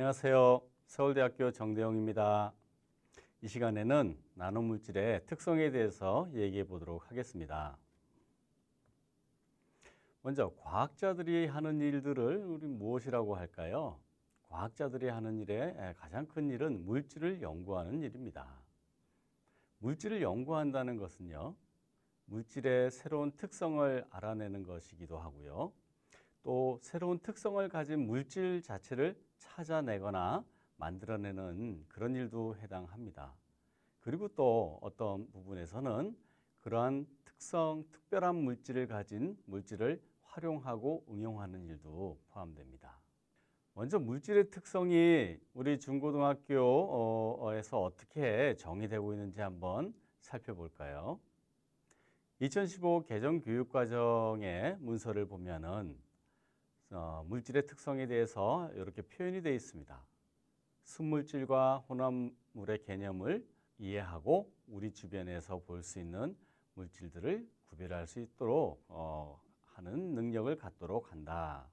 안녕하세요. 서울대학교 정대영입니다. 이 시간에는 나노물질의 특성에 대해서 얘기해 보도록 하겠습니다. 먼저 과학자들이 하는 일들을 우리 무엇이라고 할까요? 과학자들이 하는 일의 가장 큰 일은 물질을 연구하는 일입니다. 물질을 연구한다는 것은요, 물질의 새로운 특성을 알아내는 것이기도 하고요. 또 새로운 특성을 가진 물질 자체를 찾아내거나 만들어내는 그런 일도 해당합니다. 그리고 또 어떤 부분에서는 그러한 특별한 물질을 가진 물질을 활용하고 응용하는 일도 포함됩니다. 먼저 물질의 특성이 우리 중고등학교에서 어떻게 정의되고 있는지 한번 살펴볼까요? 2015 개정교육과정의 문서를 보면은 물질의 특성에 대해서 이렇게 표현이 되어 있습니다. 순물질과 혼합물의 개념을 이해하고 우리 주변에서 볼 수 있는 물질들을 구별할 수 있도록 하는 능력을 갖도록 한다.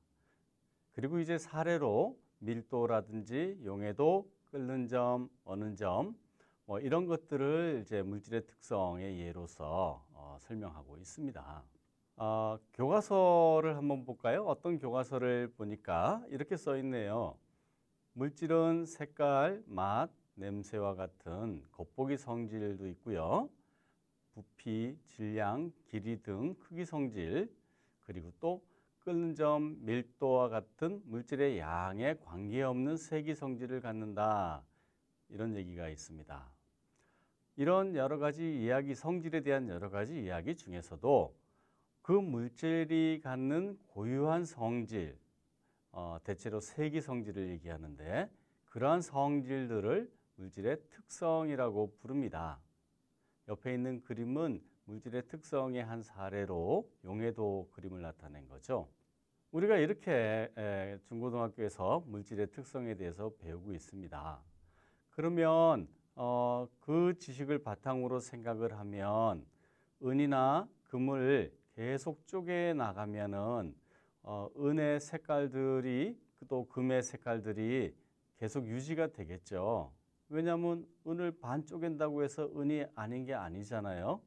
그리고 이제 사례로 밀도라든지 용해도, 끓는 점, 어는 점, 이런 것들을 이제 물질의 특성의 예로서 설명하고 있습니다. 교과서를 한번 볼까요? 어떤 교과서를 보니까 이렇게 써 있네요. 물질은 색깔, 맛, 냄새와 같은 겉보기 성질도 있고요. 부피, 질량, 길이 등 크기 성질, 그리고 또 끓는 점, 밀도와 같은 물질의 양에 관계없는 세기 성질을 갖는다. 이런 얘기가 있습니다. 이런 여러 가지 이야기, 성질에 대한 여러 가지 이야기 중에서도 그 물질이 갖는 고유한 성질, 대체로 세기 성질을 얘기하는데 그러한 성질들을 물질의 특성이라고 부릅니다. 옆에 있는 그림은 물질의 특성의 한 사례로 용해도 그림을 나타낸 거죠. 우리가 이렇게 중고등학교에서 물질의 특성에 대해서 배우고 있습니다. 그러면 그 지식을 바탕으로 생각을 하면 은이나 금을 계속 쪼개 나가면은 은의 색깔들이 또 금의 색깔들이 계속 유지가 되겠죠. 왜냐하면 은을 반 쪼갠다고 해서 은이 아닌 게 아니잖아요.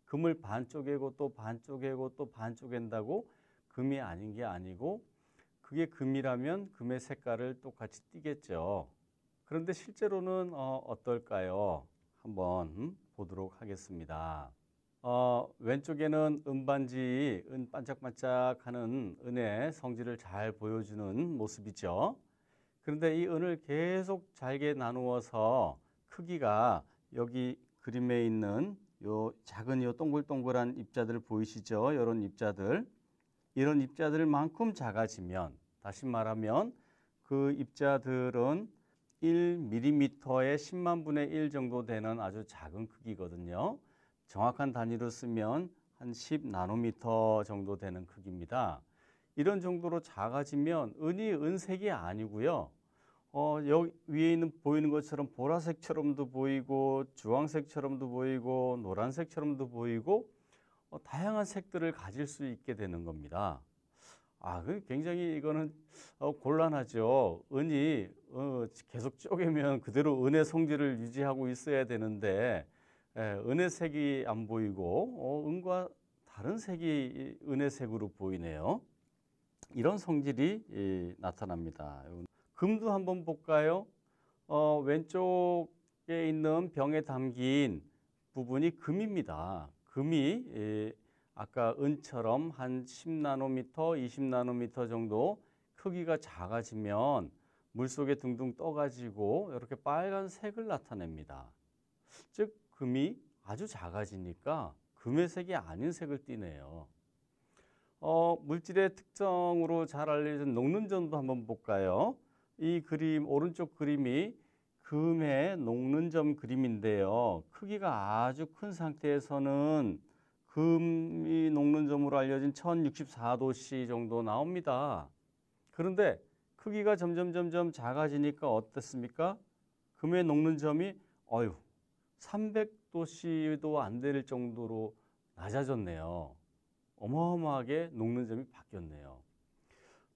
금을 반 쪼개고 또 반 쪼개고 또 반 쪼갠다고 금이 아닌 게 아니고 그게 금이라면 금의 색깔을 똑같이 띠겠죠. 그런데 실제로는 어떨까요? 한번 보도록 하겠습니다. 왼쪽에는 은반지, 은 반짝반짝하는 은의 성질을 잘 보여주는 모습이죠. 그런데 이 은을 계속 잘게 나누어서 크기가 여기 그림에 있는 요 작은 요 동글동글한 입자들 보이시죠? 이런 입자들. 이런 입자들만큼 작아지면, 다시 말하면 그 입자들은 1mm의 10만 분의 1 정도 되는 아주 작은 크기거든요. 정확한 단위로 쓰면 한 10 나노미터 정도 되는 크기입니다. 이런 정도로 작아지면 은이 은색이 아니고요. 여기 위에 있는 보이는 것처럼 보라색처럼도 보이고 주황색처럼도 보이고 노란색처럼도 보이고 다양한 색들을 가질 수 있게 되는 겁니다. 굉장히 이거는 곤란하죠. 은이 계속 쪼개면 그대로 은의 성질을 유지하고 있어야 되는데 은의 색이 안 보이고 은과 다른 색이 은의 색으로 보이네요. 이런 성질이 나타납니다. 금도 한번 볼까요? 왼쪽에 있는 병에 담긴 부분이 금입니다. 금이 아까 은처럼 한 10나노미터, 20나노미터 정도 크기가 작아지면 물속에 둥둥 떠가지고 이렇게 빨간색을 나타냅니다. 즉 금이 아주 작아지니까 금의 색이 아닌 색을 띠네요. 물질의 특성으로 잘 알려진 녹는점도 한번 볼까요? 이 그림, 오른쪽 그림이 금의 녹는점 그림인데요. 크기가 아주 큰 상태에서는 금이 녹는 점으로 알려진 1064도씨 정도 나옵니다. 그런데 크기가 점점 작아지니까 어떻습니까? 금의 녹는 점이 300도씨도 안 될 정도로 낮아졌네요. 어마어마하게 녹는 점이 바뀌었네요.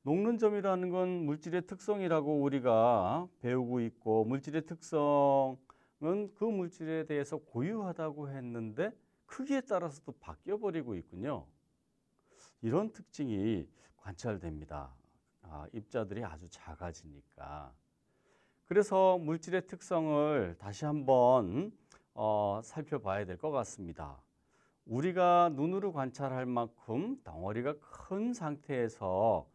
녹는 점이라는 건 물질의 특성이라고 우리가 배우고 있고, 물질의 특성은 그 물질에 대해서 고유하다고 했는데 크기에 따라서도 바뀌어 버리고 있군요. 이런 특징이 관찰됩니다. 입자들이 아주 작아지니까. 그래서 물질의 특성을 다시 한번 살펴봐야 될 것 같습니다. 우리가 눈으로 관찰할 만큼 덩어리가 큰 상태에서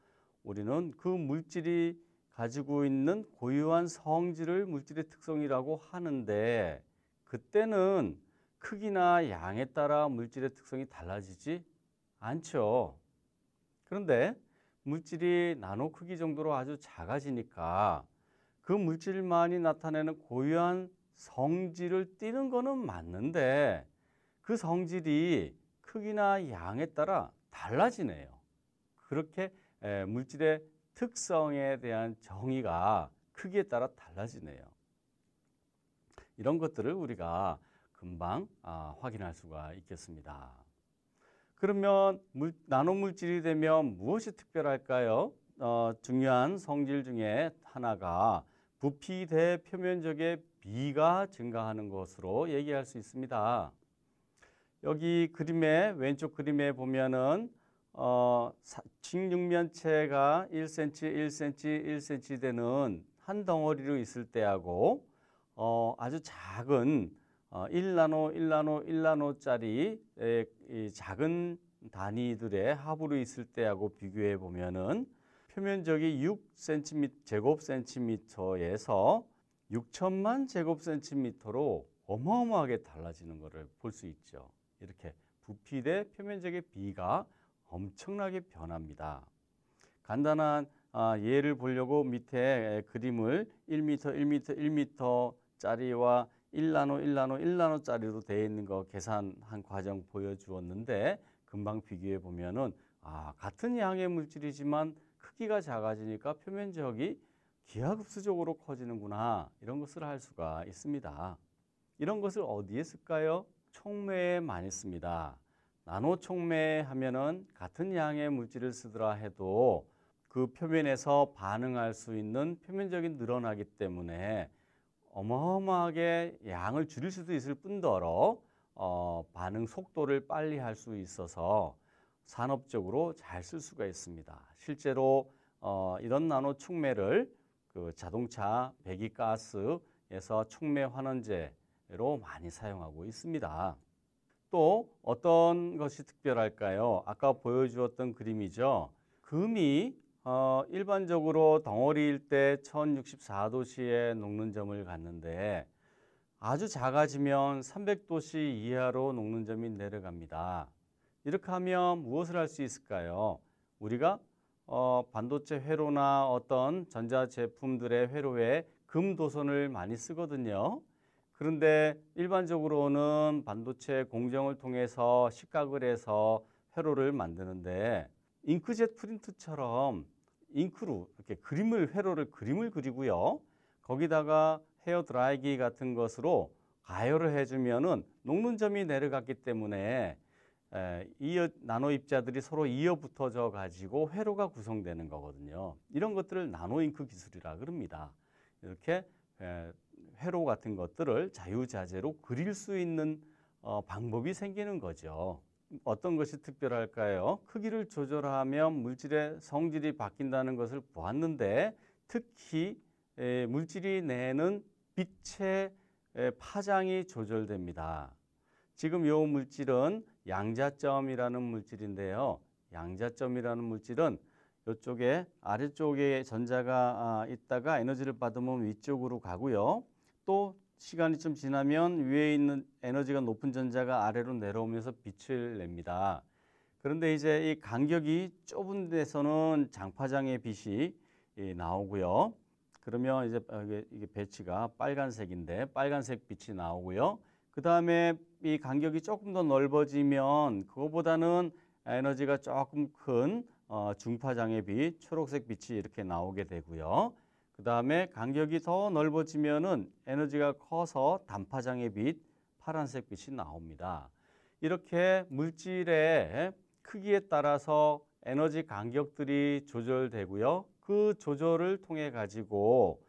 우리는 그 물질이 가지고 있는 고유한 성질을 물질의 특성이라고 하는데, 그때는 크기나 양에 따라 물질의 특성이 달라지지 않죠. 그런데 물질이 나노 크기 정도로 아주 작아지니까 그 물질만이 나타내는 고유한 성질을 띠는 거는 맞는데, 그 성질이 크기나 양에 따라 달라지네요. 그렇게 물질의 특성에 대한 정의가 크기에 따라 달라지네요. 이런 것들을 우리가 금방 확인할 수가 있겠습니다. 그러면 나노물질이 되면 무엇이 특별할까요? 중요한 성질 중에 하나가 부피 대 표면적의 비가 증가하는 것으로 얘기할 수 있습니다. 여기 왼쪽 그림에 보면은 직육면체가 1cm, 1cm, 1cm 되는 한 덩어리로 있을 때하고 아주 작은 1나노, 1나노, 1나노짜리 이 작은 단위들의 합으로 있을 때하고 비교해 보면은 표면적이 6cm, 제곱센티미터에서 6천만 제곱센티미터로 어마어마하게 달라지는 것을 볼 수 있죠. 이렇게 부피 대 표면적의 비가 엄청나게 변합니다. 간단한 예를 보려고 밑에 그림을 1m, 1m, 1m짜리와 1나노, 1나노, 1나노짜리로 되어 있는 거 계산한 과정 보여주었는데, 금방 비교해 보면은 같은 양의 물질이지만 크기가 작아지니까 표면적이 기하급수적으로 커지는구나, 이런 것을 알 수가 있습니다. 이런 것을 어디에 쓸까요? 촉매에 많이 씁니다. 나노 촉매 하면은 같은 양의 물질을 쓰더라 해도 그 표면에서 반응할 수 있는 표면적이 늘어나기 때문에 어마어마하게 양을 줄일 수도 있을 뿐더러 반응 속도를 빨리 할 수 있어서 산업적으로 잘 쓸 수가 있습니다. 실제로 이런 나노 촉매를 그 자동차 배기가스에서 촉매 환원제로 많이 사용하고 있습니다. 또 어떤 것이 특별할까요? 아까 보여주었던 그림이죠. 금이 일반적으로 덩어리일 때 1064도씨의 녹는 점을 갖는데, 아주 작아지면 300도씨 이하로 녹는 점이 내려갑니다. 이렇게 하면 무엇을 할 수 있을까요? 우리가 반도체 회로나 어떤 전자제품들의 회로에 금 도선을 많이 쓰거든요. 그런데 일반적으로는 반도체 공정을 통해서 식각을 해서 회로를 만드는데, 잉크젯 프린트처럼 잉크로 이렇게 회로를 그림을 그리고요. 거기다가 헤어 드라이기 같은 것으로 가열을 해주면은 녹는 점이 내려갔기 때문에 나노 입자들이 서로 이어 붙어져 가지고 회로가 구성되는 거거든요. 이런 것들을 나노 잉크 기술이라 그럽니다. 이렇게 회로 같은 것들을 자유자재로 그릴 수 있는 방법이 생기는 거죠. 어떤 것이 특별할까요? 크기를 조절하면 물질의 성질이 바뀐다는 것을 보았는데, 특히 물질이 내는 빛의 파장이 조절됩니다. 지금 이 물질은 양자점이라는 물질인데요. 양자점이라는 물질은 이쪽에 아래쪽에 전자가 있다가 에너지를 받으면 위쪽으로 가고요. 또 시간이 좀 지나면 위에 있는 에너지가 높은 전자가 아래로 내려오면서 빛을 냅니다. 그런데 이제 이 간격이 좁은 데서는 장파장의 빛이 나오고요. 그러면 이제 이게 배치가 빨간색인데 빨간색 빛이 나오고요. 그 다음에 이 간격이 조금 더 넓어지면 그거보다는 에너지가 조금 큰 중파장의 빛, 초록색 빛이 이렇게 나오게 되고요. 그 다음에 간격이 더 넓어지면은 에너지가 커서 단파장의 빛, 파란색 빛이 나옵니다. 이렇게 물질의 크기에 따라서 에너지 간격들이 조절되고요. 그 조절을 통해 가지고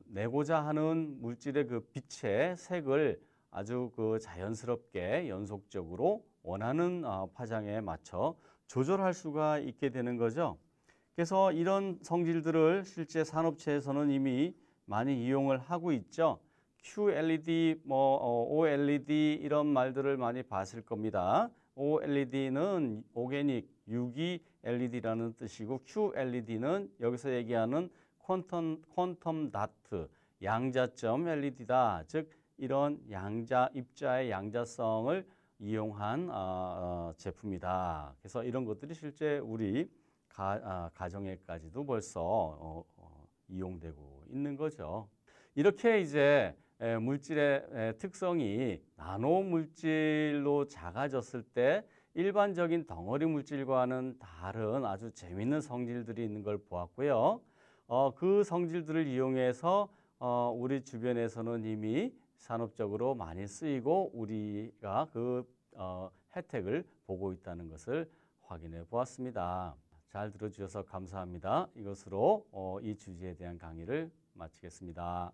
내고자 하는 물질의 그 빛의 색을 아주 그 자연스럽게 연속적으로 원하는 파장에 맞춰 조절할 수가 있게 되는 거죠. 그래서 이런 성질들을 실제 산업체에서는 이미 많이 이용을 하고 있죠. QLED, OLED 이런 말들을 많이 봤을 겁니다. OLED는 오게닉, 유기 LED라는 뜻이고 QLED는 여기서 얘기하는 퀀텀 다트, 양자점 LED다. 즉 이런 입자의 양자성을 이용한 제품이다. 그래서 이런 것들이 실제 우리 가정에까지도 벌써 이용되고 있는 거죠. 이렇게 이제 물질의 특성이 나노 물질로 작아졌을 때 일반적인 덩어리 물질과는 다른 아주 재미있는 성질들이 있는 걸 보았고요. 그 성질들을 이용해서 우리 주변에서는 이미 산업적으로 많이 쓰이고 우리가 그 혜택을 보고 있다는 것을 확인해 보았습니다. 잘 들어주셔서 감사합니다. 이것으로 이 주제에 대한 강의를 마치겠습니다.